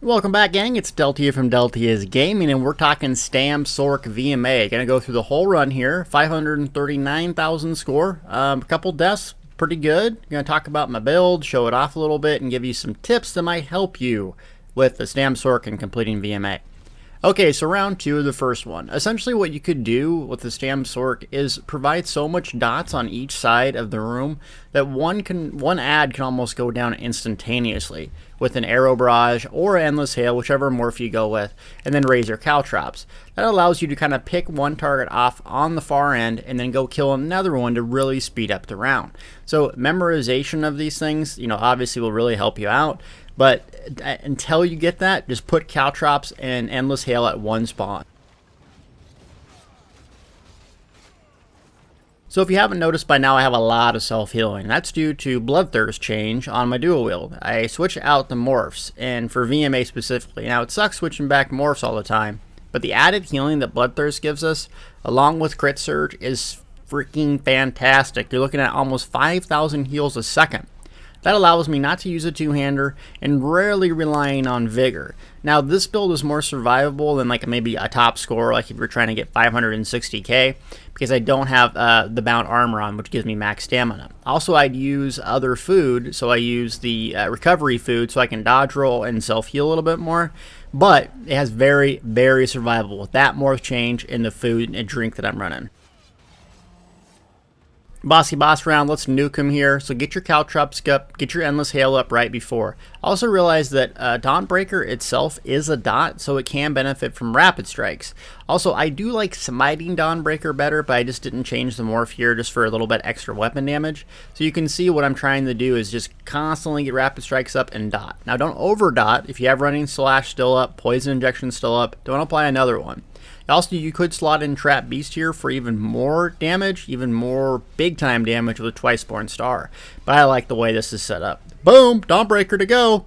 Welcome back, gang. It's Deltia from Deltia's Gaming, and we're talking Stam Sorc VMA. Gonna go through the whole run here. 539,000 score. A couple deaths, pretty good. Gonna talk about my build, show it off a little bit, and give you some tips that might help you with the Stam Sorc and completing VMA. Okay, so round two of the first one. Essentially what you could do with the Stam Sorc is provide so much dots on each side of the room that one ad can almost go down instantaneously with an arrow barrage or endless hail, whichever morph you go with, and then raise your caltrops. That allows you to kind of pick one target off on the far end and then go kill another one to really speed up the round. So memorization of these things, obviously will really help you out. But until you get that, just put caltrops and endless hail at one spawn. So if you haven't noticed by now, I have a lot of self-healing. That's due to Bloodthirst change on my dual wield. I switch out the morphs, and for VMA specifically. Now it sucks switching back morphs all the time, but the added healing that Bloodthirst gives us, along with Crit Surge, is freaking fantastic. You're looking at almost 5,000 heals a second. That allows me not to use a two-hander and rarely relying on Vigor. Now this build is more survivable than like maybe a top score, like if you're trying to get 560k, because I don't have the bound armor on, which gives me max stamina. Also, I'd use other food, so I use the recovery food so I can dodge roll and self-heal a little bit more, but it has very, very survivable with that morph change in the food and drink that I'm running. Bossy boss round, let's nuke him here. So get your caltrops up, get your endless hail up right before. Also realize that Dawnbreaker itself is a dot, so it can benefit from rapid strikes. Also, I do like smiting Dawnbreaker better, but I just didn't change the morph here just for a little bit extra weapon damage. So you can see what I'm trying to do is just constantly get rapid strikes up and dot. Now don't over dot. If you have running slash still up, poison injection still up, don't apply another one. Also, you could slot in Trap Beast here for even more damage, even more big time damage with a Twiceborn Star. But I like the way this is set up. Boom! Dawnbreaker to go!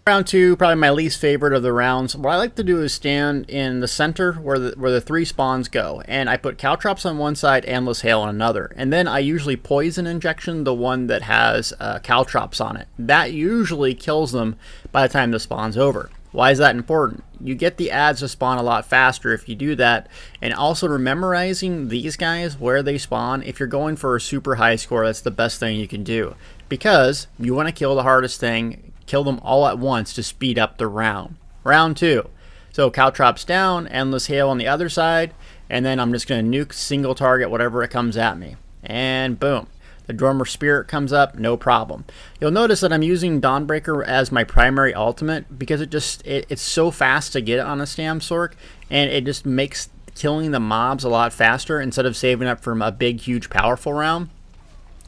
Round two, probably my least favorite of the rounds. What I like to do is stand in the center where the three spawns go, and I put caltrops on one side, endless hail on another, and then I usually poison injection the one that has caltrops on it. That usually kills them by the time the spawn's over. Why is that important? You get the ads to spawn a lot faster if you do that, and also memorizing these guys where they spawn. If you're going for a super high score, that's the best thing you can do, because you want to kill the hardest thing, kill them all at once to speed up the round. Round two. So caltrops down, endless hail on the other side, and then I'm just going to nuke single target whatever it comes at me, and boom. The Drummer Spirit comes up, no problem. You'll notice that I'm using Dawnbreaker as my primary ultimate because it's so fast to get on a Stam Sorc, and it just makes killing the mobs a lot faster instead of saving up for a big, huge, powerful round.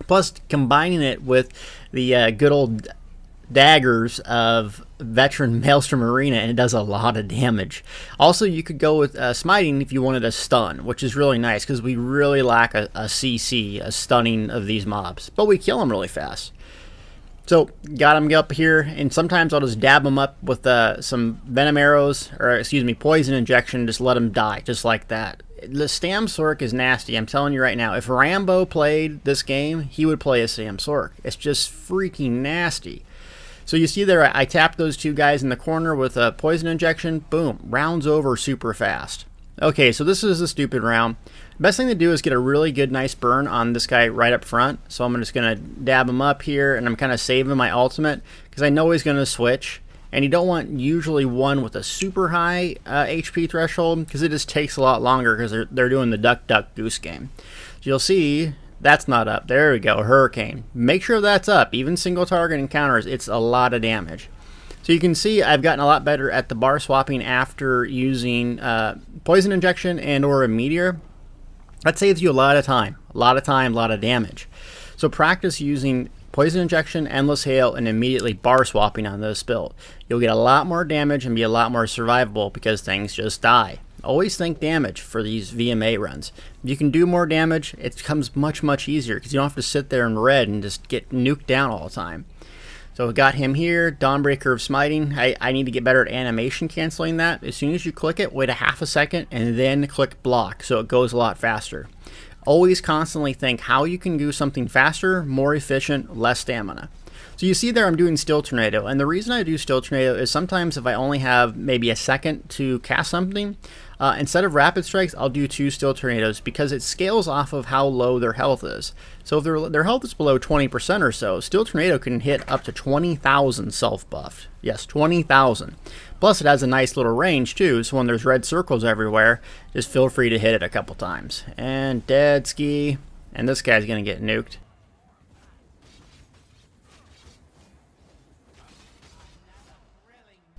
Plus, combining it with the good old daggers of Veteran Maelstrom Arena, and it does a lot of damage. Also, you could go with smiting if you wanted a stun, which is really nice because we really lack a CC, a stunning of these mobs, but we kill them really fast. So got them up here, and sometimes I'll just dab them up with some venom arrows, or excuse me, poison injection, just let them die, just like that. The Stam Sorc is nasty, I'm telling you right now. If Rambo played this game, he would play a Stam Sorc. It's just freaking nasty. So you see there, I tapped those two guys in the corner with a poison injection. Boom, round's over super fast. Okay, so this is a stupid round. Best thing to do is get a really good, nice burn on this guy right up front. So I'm just going to dab him up here, and I'm kind of saving my ultimate because I know he's going to switch. And you don't want usually one with a super high HP threshold because it just takes a lot longer because they're doing the duck, duck, goose game. So you'll see that's not up. There we go, Hurricane. Make sure that's up. Even single target encounters, it's a lot of damage. So you can see I've gotten a lot better at the bar swapping after using poison injection and or a meteor. That saves you a lot of time, a lot of damage. So practice using poison injection, endless hail, and immediately bar swapping on this build. You'll get a lot more damage and be a lot more survivable because things just die. Always think damage for these VMA runs. If you can do more damage, it becomes much, much easier because you don't have to sit there in red and just get nuked down all the time. So we got him here, Dawnbreaker of Smiting. I need to get better at animation canceling that. As soon as you click it, wait a half a second and then click block so it goes a lot faster. Always constantly think how you can do something faster, more efficient, less stamina. So you see there I'm doing Steel Tornado, and the reason I do Steel Tornado is sometimes if I only have maybe a second to cast something, instead of Rapid Strikes, I'll do 2 Steel Tornadoes because it scales off of how low their health is. So if their health is below 20% or so, Steel Tornado can hit up to 20,000 self-buffed. Yes, 20,000. Plus it has a nice little range too, so when there's red circles everywhere, just feel free to hit it a couple times. And dead ski, and this guy's going to get nuked.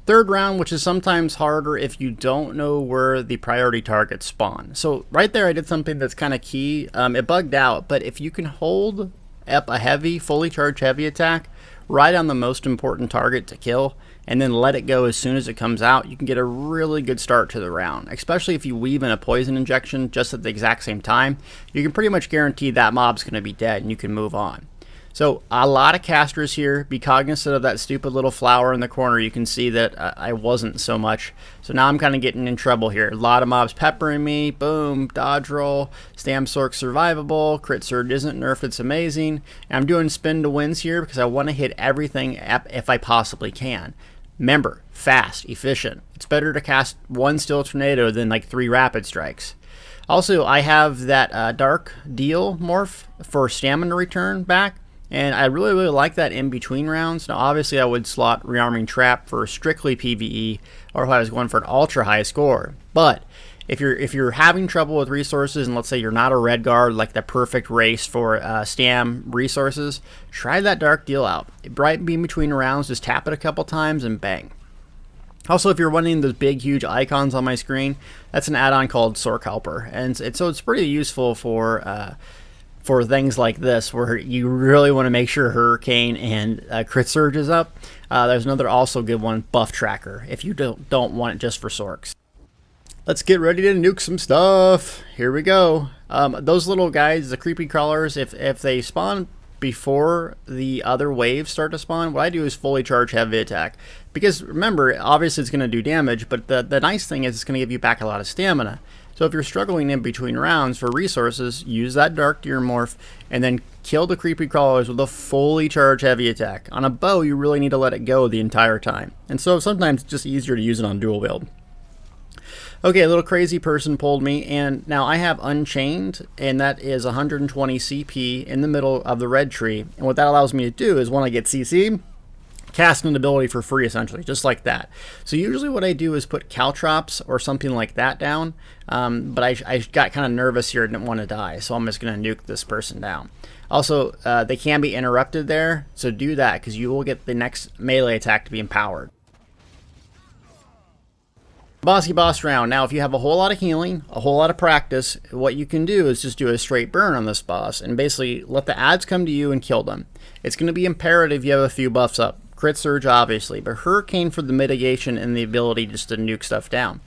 Third round, which is sometimes harder if you don't know where the priority targets spawn. So right there I did something that's kind of key. It bugged out, but if you can hold up a heavy, fully charged heavy attack right on the most important target to kill, and then let it go as soon as it comes out, you can get a really good start to the round. Especially if you weave in a poison injection just at the exact same time, you can pretty much guarantee that mob's going to be dead and you can move on. So a lot of casters here. Be cognizant of that stupid little flower in the corner. You can see that I wasn't so much. So now I'm kind of getting in trouble here. A lot of mobs peppering me. Boom, dodge roll. Stam Sorc survivable. Crit surge isn't nerfed. It's amazing. And I'm doing spin to wins here because I want to hit everything if I possibly can. Remember, fast, efficient. It's better to cast 1 Steel Tornado than like 3 Rapid Strikes. Also, I have that Dark Deal morph for Stamina return back. And I really like that in between rounds. Now obviously I would slot Rearming Trap for strictly PvE, or if I was going for an ultra high score. But if you're having trouble with resources, and let's say you're not a Redguard, like the perfect race for Stam resources, try that Dark Deal out. Right in between rounds, just tap it a couple times and bang. Also, if you're running those big, huge icons on my screen, that's an add-on called Sorc Helper, and so it's pretty useful for things like this where you really want to make sure Hurricane and Crit Surge is up. There's another also good one, Buff Tracker, if you don't want it just for Sorcs. Let's get ready to nuke some stuff. Here we go. Those little guys, the creepy crawlers, if they spawn before the other waves start to spawn, what I do is fully charge heavy attack. Because remember, obviously it's going to do damage, but the nice thing is it's going to give you back a lot of stamina. So if you're struggling in between rounds for resources, use that Dark Deer morph and then kill the creepy crawlers with a fully charged heavy attack. On a bow, you really need to let it go the entire time. And so sometimes it's just easier to use it on dual wield. Okay, a little crazy person pulled me, and now I have Unchained, and that is 120 CP in the middle of the red tree. And what that allows me to do is when I get CC, cast an ability for free, essentially, just like that. So usually what I do is put Caltrops or something like that down, but I got kind of nervous here and didn't want to die, so I'm just going to nuke this person down. Also, they can be interrupted there, so do that, because you will get the next melee attack to be empowered. Bossy boss round. Now if you have a whole lot of healing, a whole lot of practice, what you can do is just do a straight burn on this boss and basically let the adds come to you and kill them. It's going to be imperative you have a few buffs up. Crit Surge obviously, but Hurricane for the mitigation and the ability just to nuke stuff down.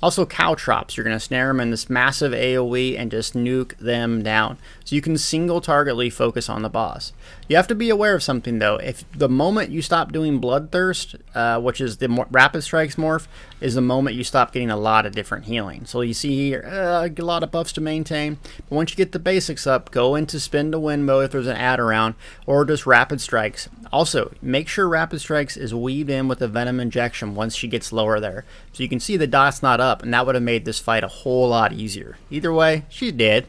Also Caltrops, you're going to snare them in this massive AoE and just nuke them down. So you can single targetly focus on the boss. You have to be aware of something though. If the moment you stop doing Bloodthirst, which is the Rapid Strikes morph, is the moment you stop getting a lot of different healing. So you see here, a lot of buffs to maintain. But once you get the basics up, go into Spin to Win mode if there's an add around, or just Rapid Strikes. Also, make sure Rapid Strikes is weaved in with a Venom Injection once she gets lower there. So you can see the dot's not up, and that would have made this fight a whole lot easier. Either way, she's dead.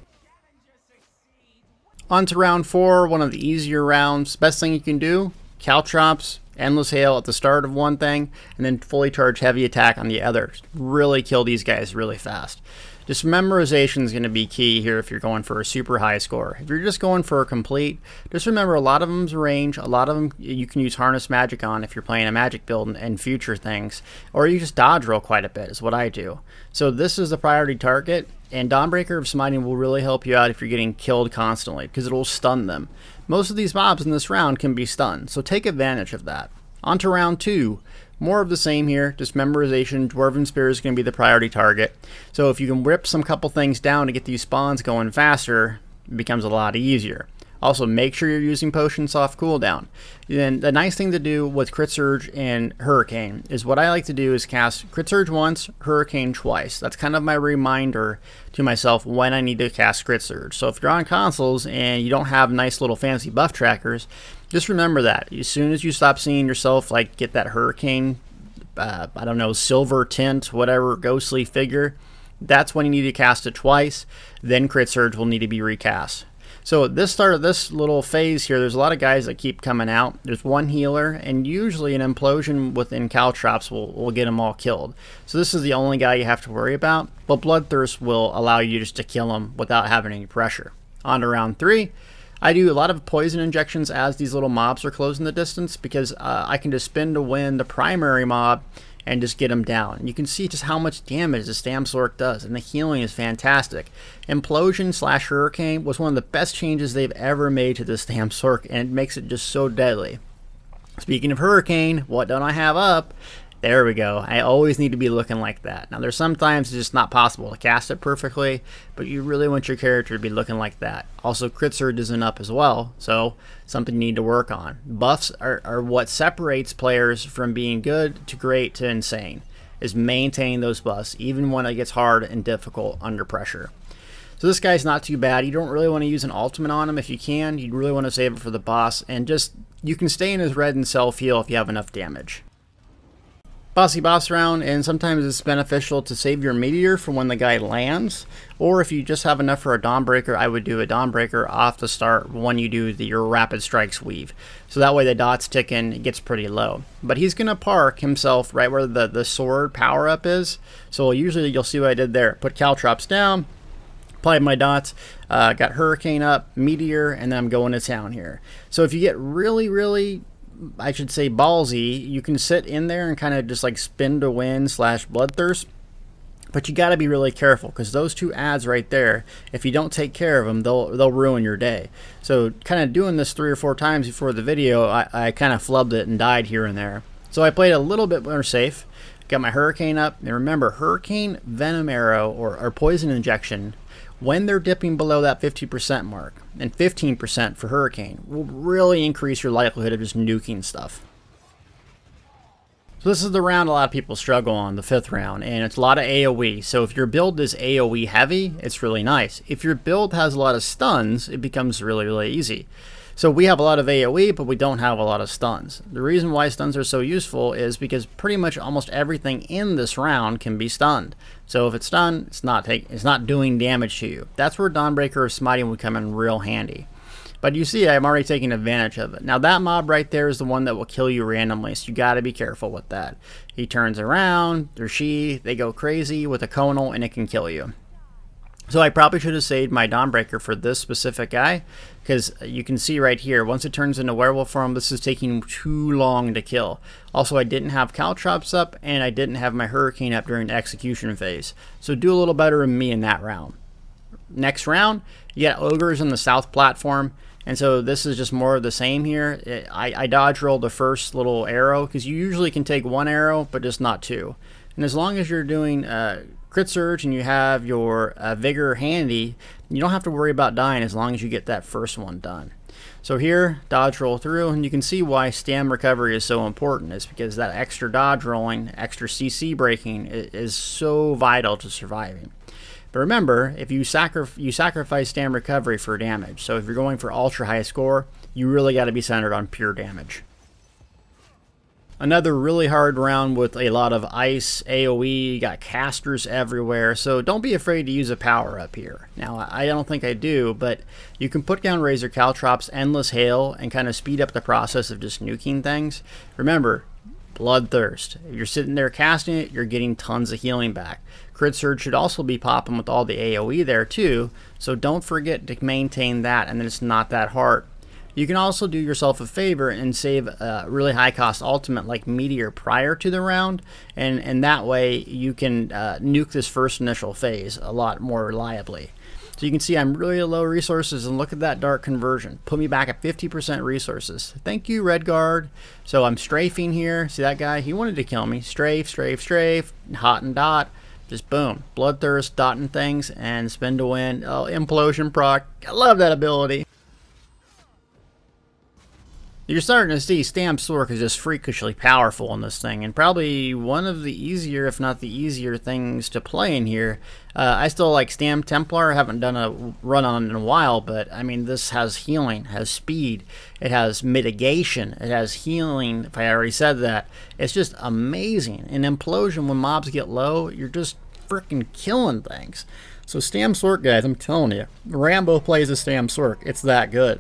On to round 4, one of the easier rounds. Best thing you can do, Caltrops, Endless Hail at the start of one thing, and then fully charge heavy attack on the other. Really kill these guys really fast. Just memorization is going to be key here if you're going for a super high score. If you're just going for a complete, just remember a lot of them's range, a lot of them you can use Harness Magic on if you're playing a magic build and future things, or you just dodge roll quite a bit is what I do. So this is the priority target, and Dawnbreaker of Smiting will really help you out if you're getting killed constantly, because it will stun them. Most of these mobs in this round can be stunned, so take advantage of that. On to round 2. More of the same here, just memorization. Dwarven Spear is going to be the priority target. So if you can rip some couple things down to get these spawns going faster, it becomes a lot easier. Also, make sure you're using Potion Soft Cooldown. Then the nice thing to do with Crit Surge and Hurricane is what I like to do is cast Crit Surge once, Hurricane twice. That's kind of my reminder to myself when I need to cast Crit Surge. So if you're on consoles and you don't have nice little fancy buff trackers, Just remember that. As soon as you stop seeing yourself like get that hurricane, I don't know, silver tint, whatever, ghostly figure, that's when you need to cast it twice. Then Crit Surge will need to be recast. So at this start of this little phase here, there's a lot of guys that keep coming out. There's one healer, and usually an implosion within Caltrops will get them all killed. So this is the only guy you have to worry about, but Bloodthirst will allow you just to kill him without having any pressure. On to round 3. I do a lot of poison injections as these little mobs are closing the distance because I can just spin to win the primary mob and just get them down. And you can see just how much damage the Stam Sorc does, and the healing is fantastic. Implosion / Hurricane was one of the best changes they've ever made to the Stam Sorc, and it makes it just so deadly. Speaking of Hurricane, what don't I have up? There we go. I always need to be looking like that. Now, there's sometimes it's just not possible to cast it perfectly, but you really want your character to be looking like that. Also, Crit Surge isn't up as well, so something you need to work on. Buffs are what separates players from being good to great to insane, is maintain those buffs, even when it gets hard and difficult under pressure. So this guy's not too bad. You don't really want to use an ultimate on him if you can. You really want to save it for the boss, and just, you can stay in his red and self-heal if you have enough damage. Bossy boss round, and sometimes it's beneficial to save your meteor for when the guy lands, or if you just have enough for a Dawnbreaker, I would do a Dawnbreaker off the start when you do your Rapid Strikes weave. So that way the dots ticking, it gets pretty low. But he's going to park himself right where the sword power up is, so usually you'll see what I did there. Put Caltrops down, applied my dots, got Hurricane up, Meteor, and then I'm going to town here. So if you get really, I should say ballsy, you can sit in there and kind of just like spin to win / Bloodthirst, but you got to be really careful because those two ads right there, if you don't take care of them, they'll ruin your day. So kind of doing this 3 or 4 times before the video, I kind of flubbed it and died here and there. So I played a little bit more safe, got my Hurricane up, and remember, Hurricane, Venom Arrow, or Poison Injection, when they're dipping below that 50% mark, and 15% for Hurricane, will really increase your likelihood of just nuking stuff. So this is the round a lot of people struggle on, the 5th round, and it's a lot of AoE. So if your build is AoE heavy, it's really nice. If your build has a lot of stuns, it becomes really easy. So we have a lot of AoE, but we don't have a lot of stuns. The reason why stuns are so useful is because pretty much almost everything in this round can be stunned. So if it's stunned, it's not doing damage to you. That's where Dawnbreaker or Smiting would come in real handy. But you see, I'm already taking advantage of it. Now that mob right there is the one that will kill you randomly, so you got to be careful with that. He turns around, or she, they go crazy with a conal, and it can kill you. So I probably should have saved my Dawnbreaker for this specific guy, because you can see right here, once it turns into werewolf form, this is taking too long to kill. Also, I didn't have Caltrops up, and I didn't have my Hurricane up during the execution phase. So do a little better than me in that round. Next round, you got Ogres on the south platform, and so this is just more of the same here. I dodge rolled the first little arrow, because you usually can take 1 arrow, but just not 2. And as long as you're doing Crit Surge and you have your Vigor handy, you don't have to worry about dying as long as you get that first one done. So here, dodge roll through, and you can see why Stam recovery is so important. It's because that extra dodge rolling, extra CC breaking is so vital to surviving. But remember, if you sacrifice Stam recovery for damage. So if you're going for ultra high score, you really got to be centered on pure damage. Another really hard round with a lot of ice, AoE, you got casters everywhere, so don't be afraid to use a power up here. Now, I don't think I do, but you can put down Razor Caltrops, Endless Hail, and kind of speed up the process of just nuking things. Remember, Bloodthirst. If you're sitting there casting it, you're getting tons of healing back. Crit Surge should also be popping with all the AoE there too, so don't forget to maintain that, and then it's not that hard. You can also do yourself a favor and save a really high cost ultimate like Meteor prior to the round, and that way you can nuke this first initial phase a lot more reliably. So you can see I'm really low resources, and look at that dark conversion. Put me back at 50% resources. Thank you, Redguard. So I'm strafing here. See that guy? He wanted to kill me. Strafe, hot and dot. Just boom. Bloodthirst, dotting things, and spin to win. Oh, Implosion proc. I love that ability. You're starting to see Stam Sorc is just freakishly powerful in this thing, and probably one of the easier, if not the easier, things to play in here. I still like Stam Templar. I haven't done a run on it in a while, but I mean, this has healing, has speed, it has mitigation, it has healing, if I already said that. It's just amazing. In Implosion, when mobs get low, you're just freaking killing things. So Stam Sorc, guys, I'm telling you, Rambo plays a Stam Sorc. It's that good.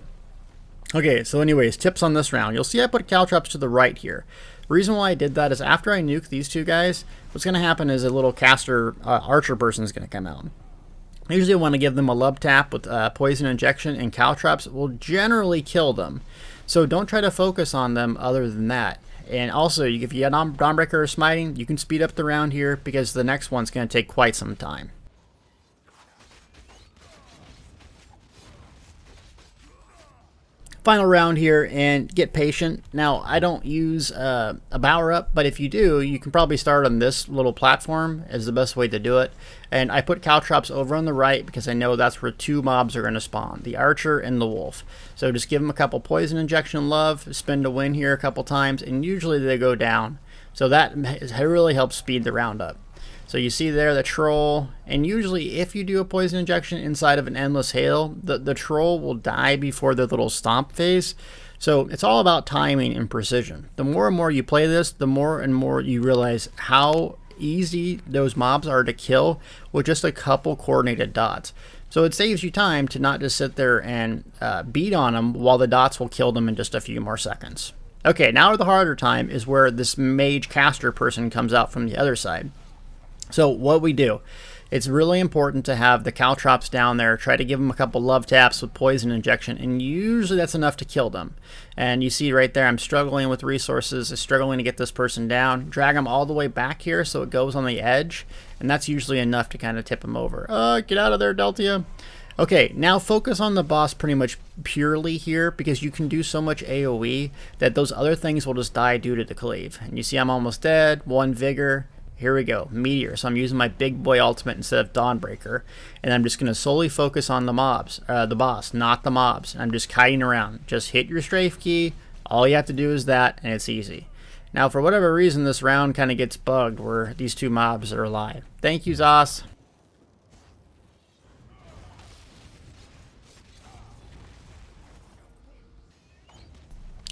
Okay, so anyways, tips on this round. You'll see I put caltrops to the right here. The reason why I did that is after I nuke these two guys, what's going to happen is a little caster archer person is going to come out. I usually want to give them a love tap with poison injection, and caltrops will generally kill them. So don't try to focus on them other than that. And also, if you get Dawnbreaker or Smiting, you can speed up the round here because the next one's going to take quite some time. Final round here, and get patient. Now, I don't use a power up, but if you do, you can probably start on this little platform is the best way to do it. And I put caltrops over on the right because I know that's where two mobs are going to spawn, the archer and the wolf. So just give them a couple poison injection love, spin to win here a couple times, and usually they go down. So that really helps speed the round up. So you see there the troll, and usually if you do a poison injection inside of an endless hail, the troll will die before the little stomp phase. So it's all about timing and precision. The more and more you play this, the more and more you realize how easy those mobs are to kill with just a couple coordinated dots. So it saves you time to not just sit there and beat on them while the dots will kill them in just a few more seconds. Okay, now the harder time is where this mage caster person comes out from the other side. So what we do, it's really important to have the caltrops down there, try to give them a couple love taps with poison injection, and usually that's enough to kill them. And you see right there, I'm struggling with resources, struggling to get this person down, drag them all the way back here so it goes on the edge, and that's usually enough to kind of tip them over. Get out of there, Deltia. Okay, now focus on the boss pretty much purely here because you can do so much AoE that those other things will just die due to the cleave. And you see I'm almost dead, 1 vigor. Here we go, Meteor. So I'm using my big boy ultimate instead of Dawnbreaker, and I'm just going to solely focus on the mobs, the boss, not the mobs. I'm just kiting around. Just hit your strafe key. All you have to do is that, and it's easy. Now, for whatever reason, this round kind of gets bugged where these two mobs are alive. Thank you, Zos.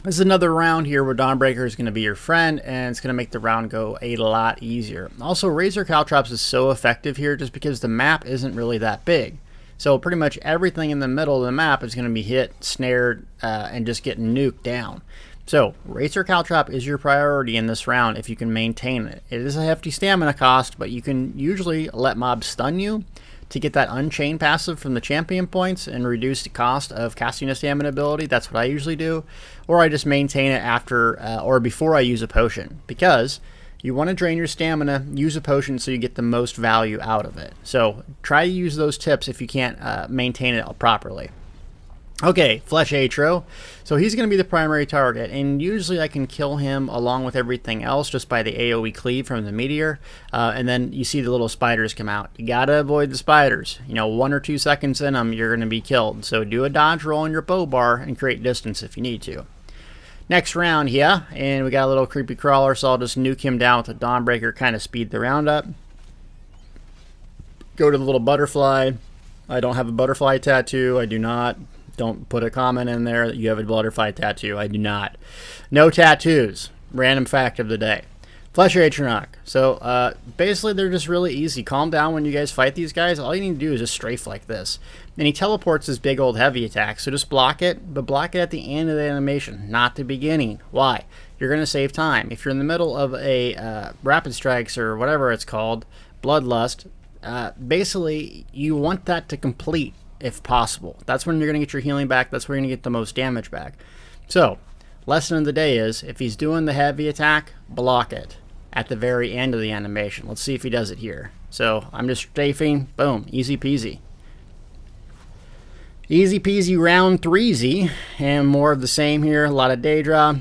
This is another round here where Dawnbreaker is going to be your friend, and it's going to make the round go a lot easier. Also, Razor Caltrops is so effective here just because the map isn't really that big. So pretty much everything in the middle of the map is going to be hit, snared, and just getting nuked down. So Razor Caltrop is your priority in this round if you can maintain it. It is a hefty stamina cost, but you can usually let mobs stun you to get that Unchained passive from the champion points and reduce the cost of casting a stamina ability. That's what I usually do. Or I just maintain it after or before I use a potion, because you want to drain your stamina, use a potion so you get the most value out of it. So try to use those tips if you can't maintain it properly. Okay, Flesh Atro. So he's going to be the primary target, and usually I can kill him along with everything else just by the AoE cleave from the Meteor, and then you see the little spiders come out. You got to avoid the spiders. You know, 1 or 2 seconds in them, you're going to be killed. So do a dodge roll on your bow bar and create distance if you need to. Next round, yeah, and we got a little creepy crawler, so I'll just nuke him down with a Dawnbreaker, kind of speed the round up. Go to the little butterfly. I don't have a butterfly tattoo. I do not. Don't put a comment in there that you have a butterfly tattoo. I do not. No tattoos. Random fact of the day. Flesh Atronach. So basically they're just really easy. Calm down when you guys fight these guys. All you need to do is just strafe like this. And he teleports his big old heavy attack. So just block it, but block it at the end of the animation, not the beginning. Why? You're going to save time. If you're in the middle of a Rapid Strikes or whatever it's called, Bloodlust, basically you want that to complete if possible. That's when you're going to get your healing back. That's where you're going to get the most damage back. So, lesson of the day is, if he's doing the heavy attack, block it at the very end of the animation. Let's see if he does it here. So, I'm just strafing. Boom. Easy peasy. Easy peasy round 3Z. And more of the same here. A lot of Daedra.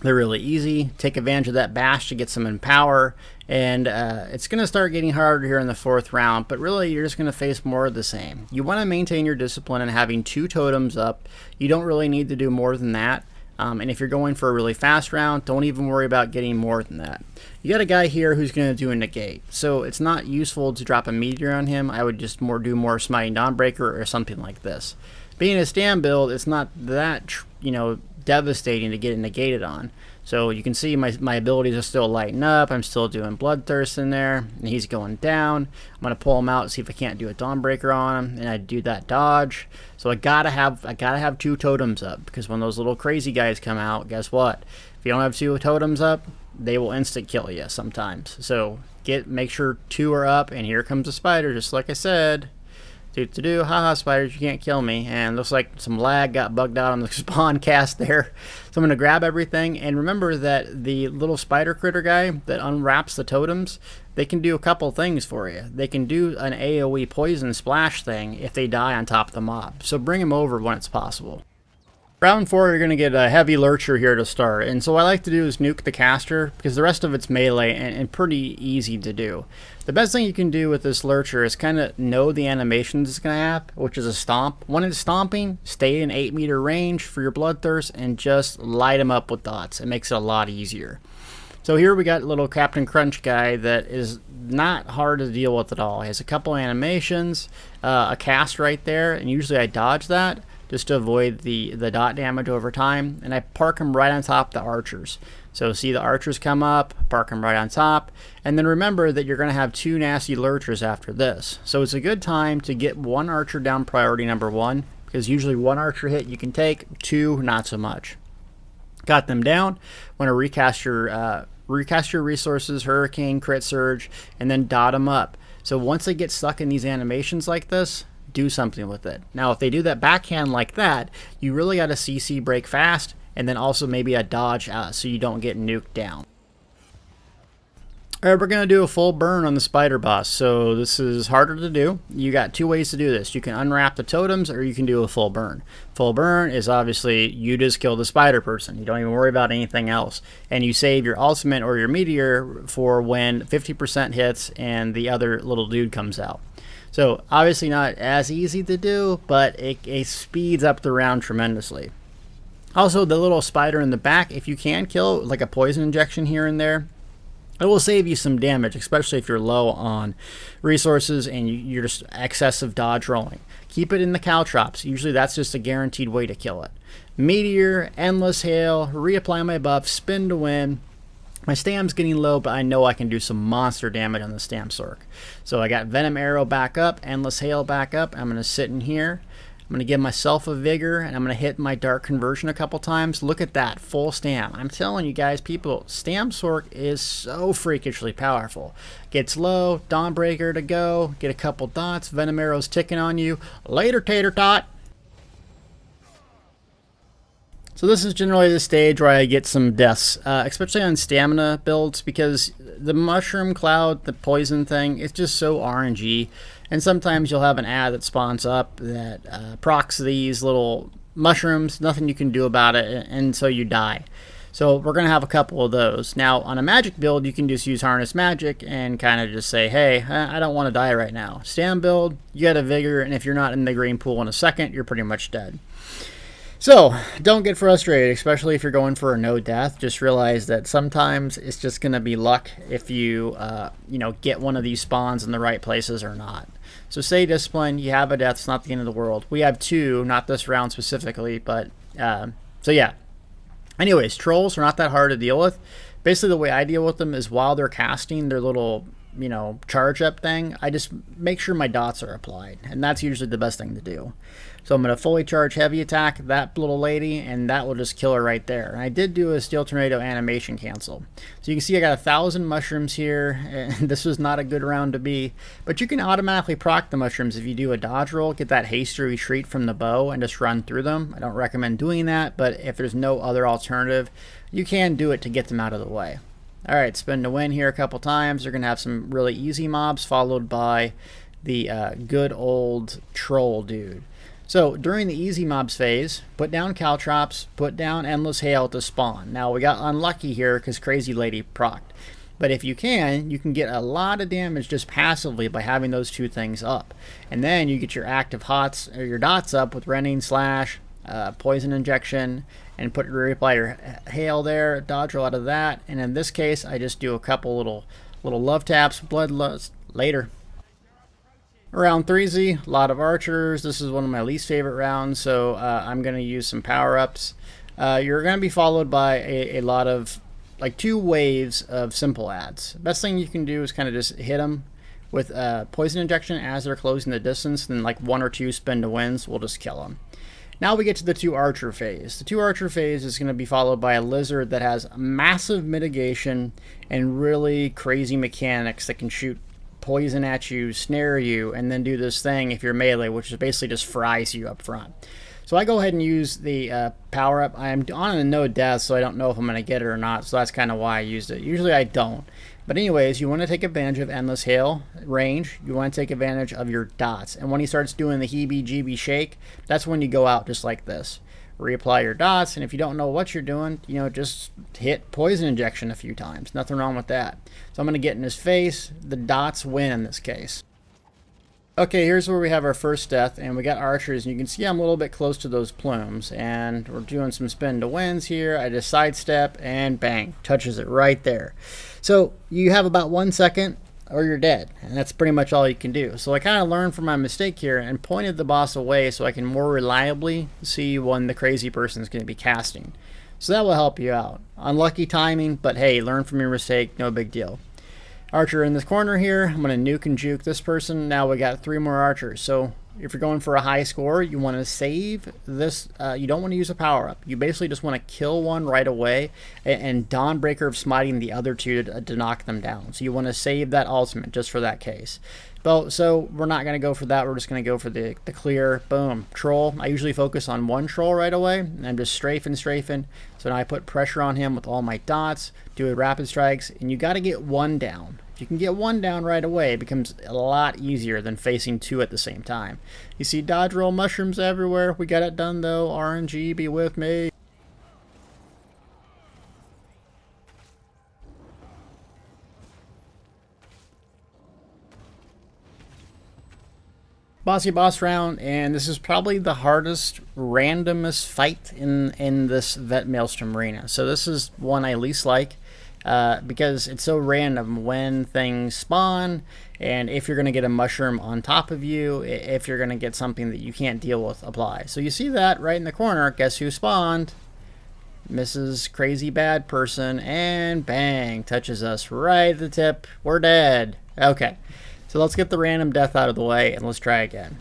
They're really easy. Take advantage of that bash to get some empower. And it's going to start getting harder here in the 4th round, but really you're just going to face more of the same. You want to maintain your discipline and having 2 totems up. You don't really need to do more than that. And if you're going for a really fast round, don't even worry about getting more than that. You got a guy here who's going to do a negate, so it's not useful to drop a meteor on him. I would just do more Smiting Dawnbreaker or something like this. Being a Stam build, it's not that devastating to get it negated on. So you can see my abilities are still lighting up. I'm still doing Bloodthirst in there, and he's going down. I'm gonna pull him out, see if I can't do a Dawnbreaker on him, and I do that dodge. So I gotta have 2 totems up, because when those little crazy guys come out, guess what? If you don't have 2 totems up, they will instant kill you sometimes. So make sure 2 are up, and here comes the spider, just like I said. Haha, spiders, you can't kill me. And looks like some lag got bugged out on the spawn cast there. So I'm going to grab everything. And remember that the little spider critter guy that unwraps the totems, they can do a couple things for you. They can do an AoE poison splash thing if they die on top of the mob. So bring them over when it's possible. Round 4, you're going to get a heavy lurcher here to start, and so what I like to do is nuke the caster, because the rest of it's melee and pretty easy to do. The best thing you can do with this lurcher is kind of know the animations it's going to have, which is a stomp. When it's stomping, stay in 8-meter range for your Bloodthirst and just light them up with dots. It makes it a lot easier. So here we got little Captain Crunch guy that is not hard to deal with at all. He has a couple animations, a cast right there, and usually I dodge that just to avoid the dot damage over time, and I park him right on top of the archers. So see the archers come up, park him right on top, and then remember that you're going to have 2 nasty lurchers after this. So it's a good time to get 1 archer down priority number 1, because usually 1 archer hit you can take, 2 not so much. Got them down. Want to recast your resources, Hurricane, Crit Surge, and then dot them up. So once they get stuck in these animations like this, do something with it. Now, if they do that backhand like that, you really got to CC break fast, and then also maybe a dodge so you don't get nuked down. Alright, we're going to do a full burn on the spider boss, so this is harder to do. You got 2 ways to do this. You can unwrap the totems, or you can do a full burn. Full burn is obviously you just kill the spider person. You don't even worry about anything else. And you save your ultimate or your meteor for when 50% hits and the other little dude comes out. So obviously not as easy to do, but it speeds up the round tremendously. Also, the little spider in the back, if you can kill like a poison injection here and there, it will save you some damage, especially if you're low on resources and you're just excessive dodge rolling. Keep it in the caltrops. Usually that's just a guaranteed way to kill it. Meteor, Endless Hail, reapply my buff, spin to win. My Stam's getting low, but I know I can do some monster damage on the Stam Sorc. So I got Venom Arrow back up, Endless Hail back up. I'm going to sit in here. I'm going to give myself a Vigor, and I'm going to hit my Dark Conversion a couple times. Look at that, full Stam. I'm telling you guys, people, Stam Sorc is so freakishly powerful. Gets low, Dawnbreaker to go, get a couple dots, Venom Arrow's ticking on you. Later, Tater Tot! So this is generally the stage where I get some deaths, especially on stamina builds, because the mushroom cloud, the poison thing, it's just so RNG. And sometimes you'll have an ad that spawns up that procs these little mushrooms, nothing you can do about it, and so you die. So we're going to have a couple of those. Now on a magic build, you can just use Harness Magic and kind of just say, hey, I don't want to die right now. Stam build, you got a Vigor, and if you're not in the green pool in a second, you're pretty much dead. So, don't get frustrated, especially if you're going for a no death. Just realize that sometimes it's just going to be luck if you, get one of these spawns in the right places or not. So stay disciplined. You have a death. It's not the end of the world. We have 2, not this round specifically, but, so yeah. Anyways, trolls are not that hard to deal with. Basically, the way I deal with them is while they're casting their little, charge up thing, I just make sure my dots are applied. And that's usually the best thing to do. So I'm going to fully charge heavy attack that little lady, and that will just kill her right there. And I did do a Steel Tornado animation cancel. So you can see I got 1,000 mushrooms here, and this was not a good round to be. But you can automatically proc the mushrooms if you do a dodge roll, get that haste to retreat from the bow, and just run through them. I don't recommend doing that, but if there's no other alternative, you can do it to get them out of the way. Alright, spin to win here a couple times. You're going to have some really easy mobs, followed by the good old troll dude. So during the easy mobs phase, put down caltrops, put down Endless Hail to spawn. Now we got unlucky here because Crazy Lady procced. But if you can get a lot of damage just passively by having those 2 things up. And then you get your active hots or your dots up with Rending Slash, poison injection, and put reapply your hail there, dodge roll out of that, and in this case I just do a couple little love taps, bloodlust later. Round 3Z, a lot of archers. This is one of my least favorite rounds, so I'm going to use some power-ups. You're going to be followed by a lot of, like 2 waves of simple adds. Best thing you can do is kind of just hit them with poison injection as they're closing the distance, then like 1 or 2 spin to wins will just kill them. Now we get to the 2 archer phase. The 2 archer phase is going to be followed by a lizard that has massive mitigation and really crazy mechanics that can shoot poison at you, snare you, and then do this thing if you're melee, which is basically just fries you up front. So I go ahead and use the power up. I'm on a no death, so I don't know if I'm going to get it or not, so that's kind of why I used it. Usually I don't. But anyways, you want to take advantage of Endless Hail range. You want to take advantage of your dots. And when he starts doing the heebie-jeebie shake, that's when you go out just like this. Reapply your dots, and if you don't know what you're doing, you know, just hit poison injection a few times. Nothing wrong with that. So I'm going to get in his face. The dots win in this case. Okay, here's where we have our first death, and we got archers, and you can see I'm a little bit close to those plumes, and we're doing some spin to wins here. I just sidestep, and bang, touches it right there. So you have about 1 second, or you're dead, and that's pretty much all you can do. So I kind of learned from my mistake here and pointed the boss away so I can more reliably see when the crazy person is going to be casting. So that will help you out. Unlucky timing, but hey, learn from your mistake, no big deal. Archer in this corner here, I'm going to nuke and juke this person. Now we got 3 more archers. So if you're going for a high score, you want to save this. You don't want to use a power-up. You basically just want to kill one right away and Dawnbreaker of smiting the other 2 to knock them down. So you want to save that ultimate just for that case. But, so we're not going to go for that. We're just going to go for the clear, boom, troll. I usually focus on 1 troll right away, and I'm just strafing. So now I put pressure on him with all my dots, do a rapid strikes, and you got to get 1 down. If you can get 1 down right away, it becomes a lot easier than facing 2 at the same time. You see dodge roll mushrooms everywhere. We got it done though. RNG, be with me. Bossy boss round, and this is probably the hardest, randomest fight in this Vet Maelstrom Arena. So this is one I least like. Because it's so random when things spawn, and if you're going to get a mushroom on top of you, if you're going to get something that you can't deal with, apply. So you see that right in the corner. Guess who spawned? Mrs. Crazy Bad Person, and bang, touches us right at the tip. We're dead. Okay, so let's get the random death out of the way, and let's try again.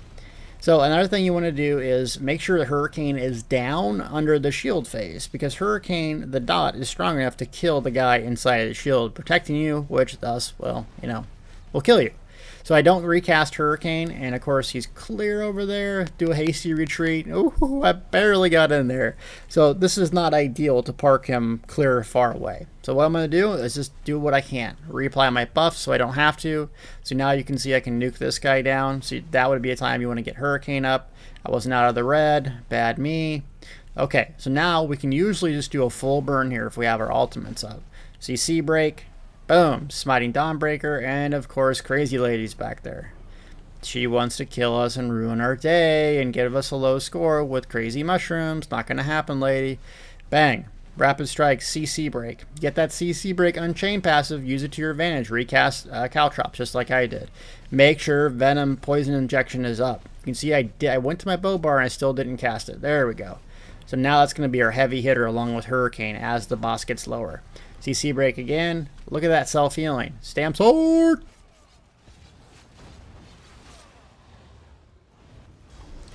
So another thing you want to do is make sure the Hurricane is down under the shield phase, because Hurricane, the dot, is strong enough to kill the guy inside of the shield, protecting you, which thus, well, you know, will kill you. So I don't recast Hurricane, and of course he's clear over there, do a hasty retreat. Ooh, I barely got in there. So this is not ideal to park him clear far away. So what I'm going to do is just do what I can. Reapply my buff so I don't have to. So now you can see I can nuke this guy down. So that would be a time you want to get Hurricane up. I wasn't out of the red. Bad me. Okay, so now we can usually just do a full burn here if we have our ultimates up. CC break. Boom, smiting Dawnbreaker, and of course Crazy Lady's back there. She wants to kill us and ruin our day and give us a low score with crazy mushrooms. Not going to happen, lady. Bang, rapid strike, CC break. Get that CC break Unchained passive, use it to your advantage. Recast Caltrops just like I did. Make sure Venom Poison Injection is up. You can see I went to my bow bar and I still didn't cast it. There we go. So now that's going to be our heavy hitter along with Hurricane as the boss gets lower. CC break again. Look at that self-healing. Stam Sorc!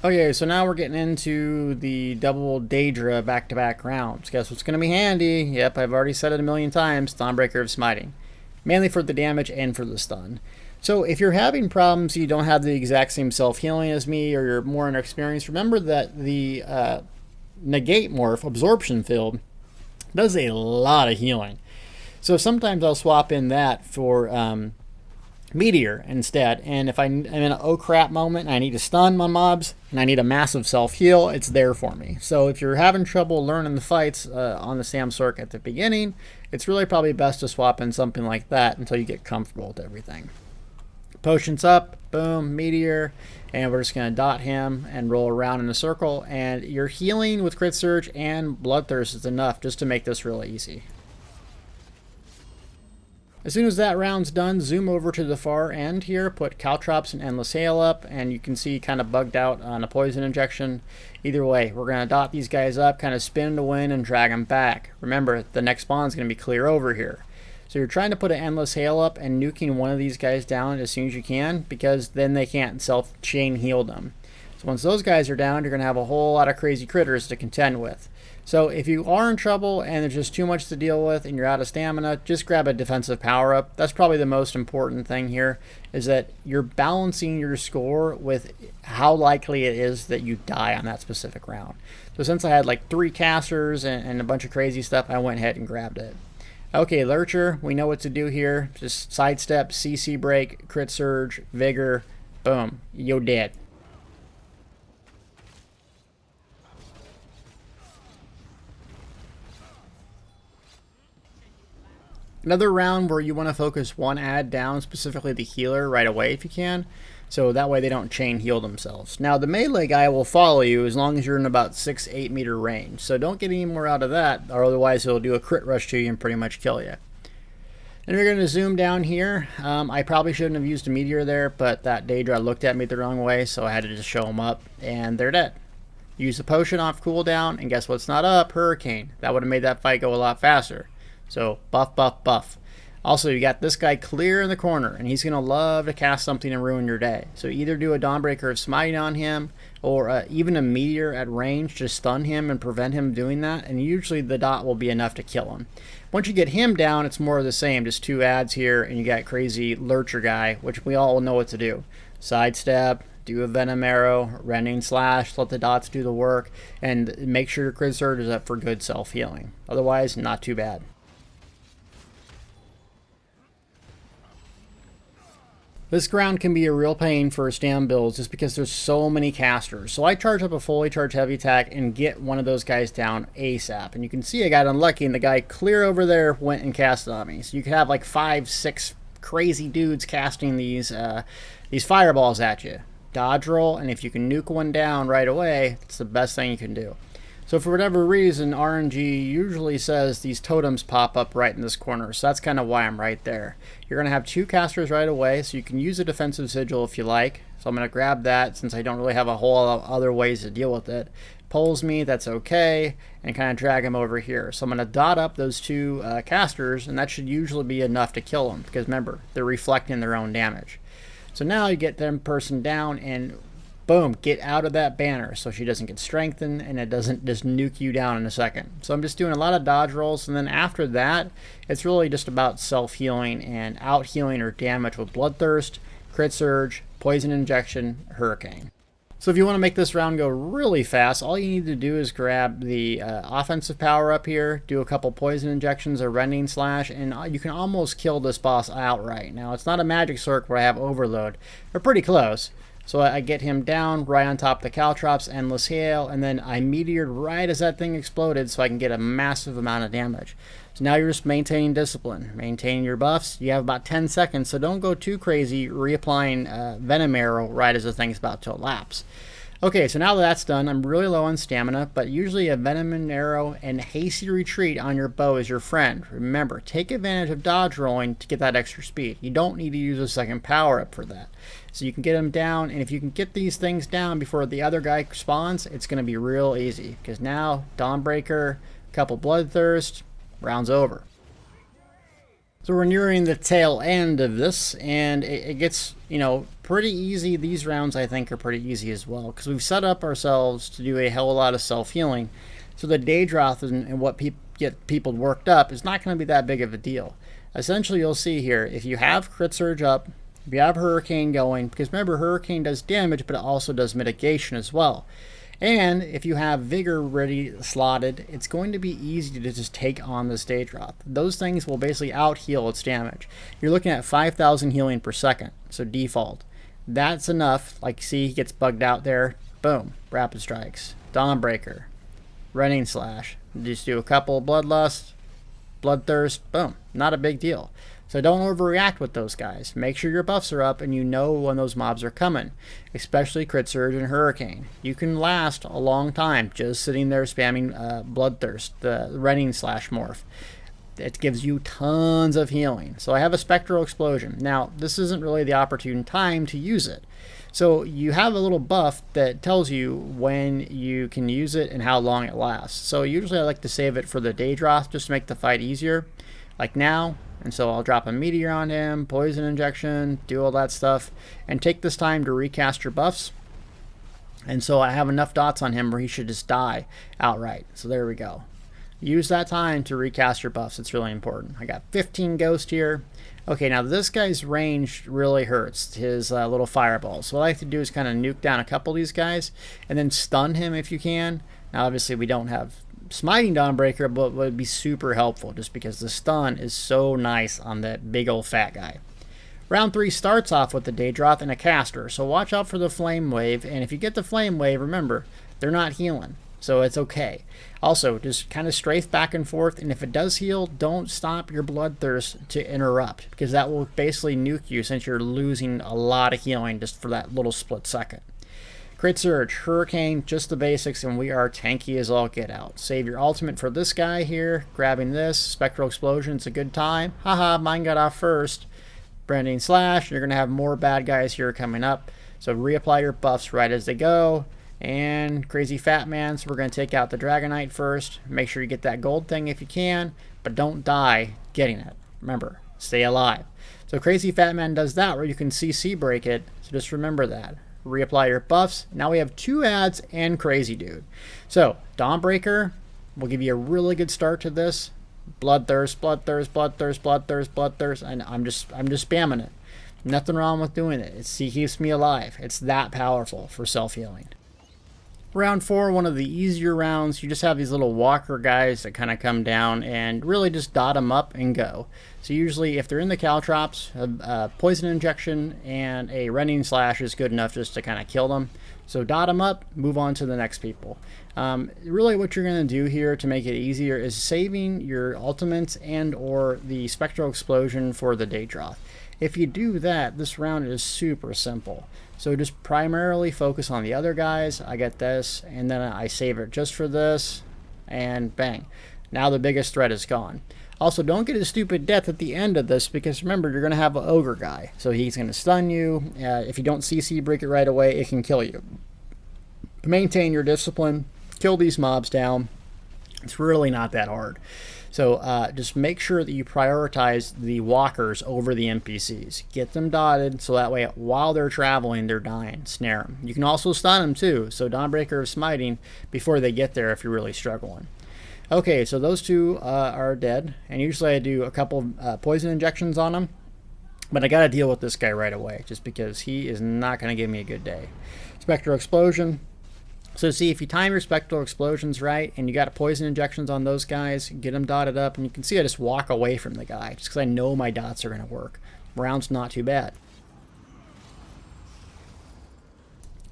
Okay, so now we're getting into the double Daedra back-to-back rounds. Guess what's going to be handy? Yep, I've already said it a million times. Dawnbreaker of Smiting. Mainly for the damage and for the stun. So if you're having problems, you don't have the exact same self-healing as me, or you're more inexperienced, remember that the Negate Morph, Absorption Field, does a lot of healing. So sometimes I'll swap in that for Meteor instead. And if I'm in an oh crap moment and I need to stun my mobs and I need a massive self-heal, it's there for me. So if you're having trouble learning the fights on the Stam Sorc at the beginning, it's really probably best to swap in something like that until you get comfortable with everything. Potions up, boom, meteor, and we're just going to dot him and roll around in a circle, and your healing with Crit Surge and Bloodthirst is enough just to make this really easy. As soon as that round's done, zoom over to the far end here, put Caltrops and Endless Hail up, and you can see kind of bugged out on a poison injection. Either way, we're going to dot these guys up, kind of spin to win and drag them back. Remember, the next spawn's going to be clear over here. So you're trying to put an Endless Hail up and nuking one of these guys down as soon as you can, because then they can't self-chain heal them. So once those guys are down, you're going to have a whole lot of crazy critters to contend with. So if you are in trouble and there's just too much to deal with and you're out of stamina, just grab a defensive power up. That's probably the most important thing here, is that you're balancing your score with how likely it is that you die on that specific round. So since I had like 3 casters and a bunch of crazy stuff, I went ahead and grabbed it. Okay, Lurcher, we know what to do here. Just sidestep, CC break, crit surge, vigor, boom, you're dead. Another round where you want to focus one ad down, specifically the healer, right away if you can, so that way they don't chain heal themselves. Now the melee guy will follow you as long as you're in about 6-8 meter range, so don't get any more out of that, or otherwise he'll do a crit rush to you and pretty much kill you. And we're going to zoom down here. I probably shouldn't have used a meteor there, but that Daedra looked at me the wrong way, so I had to just show them up, and they're dead. Use the potion off cooldown, and guess what's not up? Hurricane. That would have made that fight go a lot faster. So buff, buff, buff. Also, you got this guy clear in the corner, and he's going to love to cast something and ruin your day. So either do a Dawnbreaker of Smiting on him, or even a Meteor at range to stun him and prevent him doing that, and usually the dot will be enough to kill him. Once you get him down, it's more of the same. Just 2 ads here, and you got crazy Lurcher guy, which we all know what to do. Sidestep, do a Venom Arrow, Rending Slash, let the dots do the work, and make sure your Crit Surge is up for good self-healing. Otherwise, not too bad. This ground can be a real pain for Stam builds just because there's so many casters. So I charge up a fully charged heavy attack and get one of those guys down ASAP. And you can see I got unlucky and the guy clear over there went and cast on me. So you could have like 5-6 crazy dudes casting these fireballs at you. Dodge roll, and if you can nuke one down right away, it's the best thing you can do. So for whatever reason, RNG usually says these totems pop up right in this corner. So that's kind of why I'm right there. You're going to have 2 casters right away, so you can use a defensive sigil if you like. So I'm going to grab that since I don't really have a whole lot of other ways to deal with it. Pulls me, that's okay, and kind of drag him over here. So I'm going to dot up those 2 casters, and that should usually be enough to kill them. Because remember, they're reflecting their own damage. So now you get them person down and boom, get out of that banner so she doesn't get strengthened and it doesn't just nuke you down in a second. So I'm just doing a lot of dodge rolls, and then after that, it's really just about self-healing and out-healing her damage with Bloodthirst, Crit Surge, Poison Injection, Hurricane. So if you want to make this round go really fast, all you need to do is grab the offensive power up here, do a couple Poison Injections or Rending Slash, and you can almost kill this boss outright. Now, it's not a Magic Sorc where I have Overload, but pretty close. So I get him down right on top of the Caltrops, Endless Hail, and then I meteored right as that thing exploded so I can get a massive amount of damage. So now you're just maintaining discipline, maintaining your buffs. You have about 10 seconds, so don't go too crazy reapplying Venom Arrow right as the thing's about to elapse. Okay, so now that that's done, I'm really low on stamina, but usually a Venom and Arrow and Hasty Retreat on your bow is your friend. Remember, take advantage of dodge rolling to get that extra speed. You don't need to use a second power up for that. So you can get them down, and if you can get these things down before the other guy spawns, it's going to be real easy. Because now, Dawnbreaker, couple Bloodthirst, round's over. So we're nearing the tail end of this, and it gets, pretty easy. These rounds, I think, are pretty easy as well, because we've set up ourselves to do a hell of a lot of self-healing. So the Daedroth and what get people worked up is not going to be that big of a deal. Essentially, you'll see here, if you have Crit Surge up, if you have Hurricane going, because remember, Hurricane does damage, but it also does mitigation as well. And if you have Vigor ready slotted, it's going to be easy to just take on this Daedroth. Those things will basically out-heal its damage. You're looking at 5,000 healing per second, so default. That's enough. Like, see, he gets bugged out there. Boom. Rapid Strikes. Dawnbreaker. Rending Slash. Just do a couple Bloodlust, Bloodthirst. Boom. Not a big deal. So don't overreact with those guys. Make sure your buffs are up and you know when those mobs are coming, especially Crit Surge and Hurricane. You can last a long time just sitting there spamming Bloodthirst, the Running slash Morph. It gives you tons of healing. So I have a Spectral Explosion. Now, this isn't really the opportune time to use it. So you have a little buff that tells you when you can use it and how long it lasts. So usually I like to save it for the Daedroth just to make the fight easier, like now. And so I'll drop a Meteor on him, Poison Injection, do all that stuff, and take this time to recast your buffs. And so I have enough dots on him where he should just die outright. So there we go. Use that time to recast your buffs. It's really important. I got 15 Ghost here. Okay, now this guy's range really hurts, his little fireballs. So what I like to do is kind of nuke down a couple of these guys and then stun him if you can. Now obviously we don't have Smiting Dawnbreaker, but it would be super helpful just because the stun is so nice on that big old fat guy. Round 3 starts off with the Daedroth and a caster, so watch out for the Flame Wave, and if you get the Flame Wave, remember, they're not healing, so it's okay. Also, just kind of strafe back and forth, and if it does heal, don't stop your Bloodthirst to interrupt, because that will basically nuke you since you're losing a lot of healing just for that little split second. Crit Surge, Hurricane, just the basics, and we are tanky as all get out. Save your ultimate for this guy here, grabbing this. Spectral Explosion, it's a good time. Haha, mine got off first. Branding Slash, you're going to have more bad guys here coming up. So reapply your buffs right as they go. And Crazy Fat Man, so we're going to take out the Dragonite first. Make sure you get that gold thing if you can, but don't die getting it. Remember, stay alive. So Crazy Fat Man does that where you can CC break it, so just remember that. Reapply your buffs. Now we have 2 adds and Crazy Dude. So Dawnbreaker will give you a really good start to this. Bloodthirst, Bloodthirst, Bloodthirst, Bloodthirst, Bloodthirst, and I'm just spamming it. Nothing wrong with doing it. It keeps me alive. It's that powerful for self-healing. Round 4, one of the easier rounds. You just have these little walker guys that kind of come down and really just dot them up and go. So usually if they're in the Caltrops, a Poison Injection and a Running Slash is good enough just to kind of kill them. So dot them up, move on to the next people. Really what you're going to do here to make it easier is saving your ultimates and or the Spectral Explosion for the Daedroth. If you do that, this round is super simple. So just primarily focus on the other guys. I get this, and then I save it just for this, and bang. Now the biggest threat is gone. Also, don't get a stupid death at the end of this, because remember, you're going to have an ogre guy. So he's going to stun you. If you don't CC break it right away, it can kill you. Maintain your discipline. Kill these mobs down. It's really not that hard. So just make sure that you prioritize the walkers over the NPCs. Get them dotted so that way while they're traveling, they're dying. Snare them. You can also stun them too. So Dawnbreaker of Smiting before they get there if you're really struggling. Okay, so those 2 are dead. And usually I do a couple poison injections on them. But I got to deal with this guy right away just because he is not going to give me a good day. Spectral Explosion. So see, if you time your Spectral Explosions right and you got poison injections on those guys, get them dotted up, and you can see I just walk away from the guy just because I know my dots are going to work. Round's not too bad.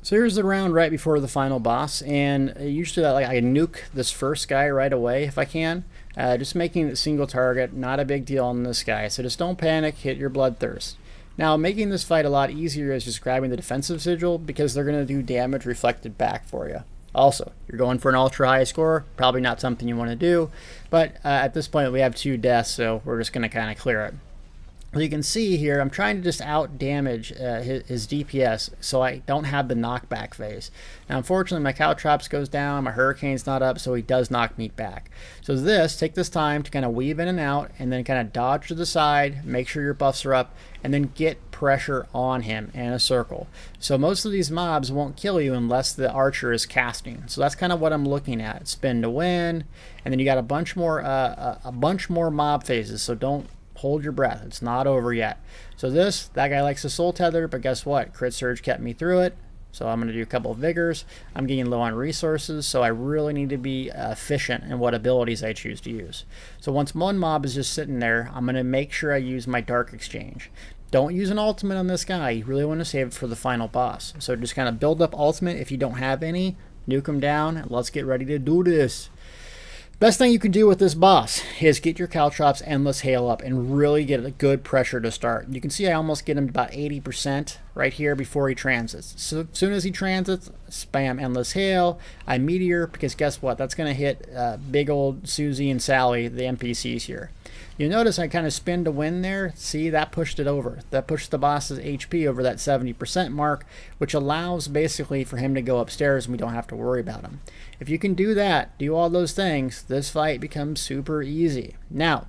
So here's the round right before the final boss, and usually I nuke this first guy right away if I can. Just making it single target, not a big deal on this guy, so just don't panic, hit your Bloodthirst. Now, making this fight a lot easier is just grabbing the defensive sigil because they're going to do damage reflected back for you. Also, you're going for an ultra high score, probably not something you want to do, but at this point we have 2 deaths, so we're just going to kind of clear it. Well, you can see here, I'm trying to just out damage his DPS so I don't have the knockback phase. Now, unfortunately, my Caltrops goes down, my Hurricane's not up, so he does knock me back. So take this time to kind of weave in and out, and then kind of dodge to the side, make sure your buffs are up, and then get pressure on him in a circle. So most of these mobs won't kill you unless the archer is casting. So that's kind of what I'm looking at. Spin to win, and then you got a bunch more mob phases, so don't hold your breath. It's not over yet. So that guy likes the soul tether, but guess what? Crit Surge kept me through it. So I'm going to do a couple of vigors. I'm getting low on resources, so I really need to be efficient in what abilities I choose to use. So once one mob is just sitting there, I'm going to make sure I use my Dark Exchange. Don't use an ultimate on this guy. You really want to save it for the final boss. So just kind of build up ultimate if you don't have any. Nuke him down, and let's get ready to do this. Best thing you can do with this boss is get your Caltrops Endless Hail up and really get a good pressure to start. You can see I almost get him to about 80% right here before he transits. So as soon as he transits, spam Endless Hail. I Meteor, because guess what? That's going to hit big old Susie and Sally, the NPCs here. You'll notice I kind of spin to win there. See, that pushed it over. That pushed the boss's HP over that 70% mark, which allows basically for him to go upstairs and we don't have to worry about him. If you can do that, do all those things, this fight becomes super easy. Now,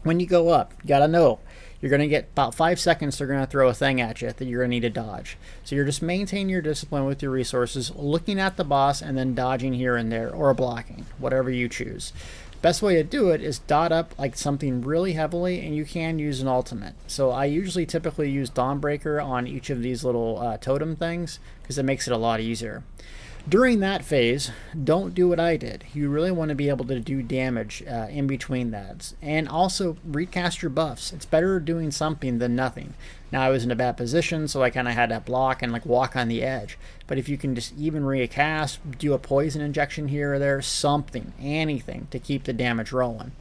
when you go up, you gotta know, you're gonna get about 5 seconds, they're gonna throw a thing at you that you're gonna need to dodge. So you're just maintaining your discipline with your resources, looking at the boss and then dodging here and there, or blocking, whatever you choose. Best way to do it is dot up like something really heavily, and you can use an ultimate. So I usually typically use Dawnbreaker on each of these little totem things because it makes it a lot easier. During that phase, don't do what I did. You really want to be able to do damage in between that. And also recast your buffs. It's better doing something than nothing. Now I was in a bad position, so I kind of had to block and like walk on the edge. But if you can just even recast, do a poison injection here or there, something, anything to keep the damage rolling.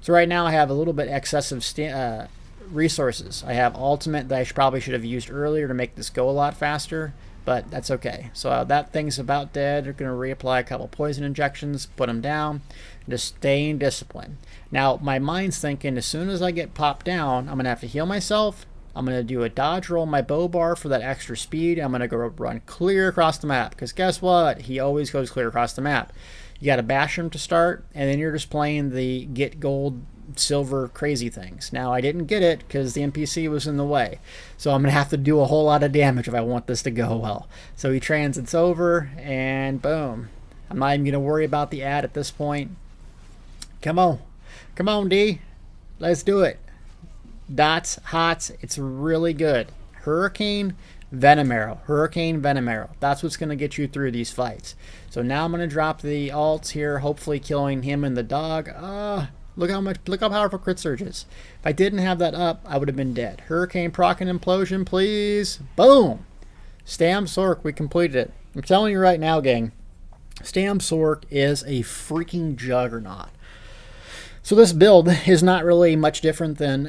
So right now I have a little bit excessive resources. I have ultimate that I probably should have used earlier to make this go a lot faster. But that's okay. So that thing's about dead. They're going to reapply a couple poison injections, put them down, just staying disciplined. Now, my mind's thinking as soon as I get popped down, I'm going to have to heal myself. I'm going to do a dodge roll my bow bar for that extra speed. I'm going to go run clear across the map. Because guess what? He always goes clear across the map. You got to bash him to start, and then you're just playing the get gold, silver crazy things. Now I didn't get it because the NPC was in the way, so I'm gonna have to do a whole lot of damage if I want this to go well. So he transits over and boom. I'm not even gonna worry about the ad at this point. Come on D, let's do it. Dots, hots, it's really good. Hurricane, Venom Arrow, Hurricane, Venom Arrow. That's what's going to get you through these fights. So now I'm going to drop the alts here, hopefully killing him and the dog. Look how powerful Crit Surge is. If I didn't have that up, I would have been dead. Hurricane, Proc, and Implosion, please. Boom! Stam Sorc, we completed it. I'm telling you right now, gang, Stam Sorc is a freaking juggernaut. So this build is not really much different than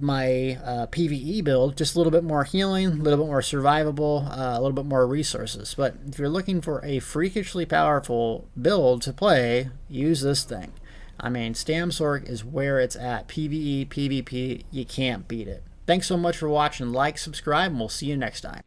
my PvE build, just a little bit more healing, a little bit more survivable, a little bit more resources. But if you're looking for a freakishly powerful build to play, use this thing. I mean, Stam Sorc is where it's at. PvE, PvP, you can't beat it. Thanks so much for watching. Like, subscribe, and we'll see you next time.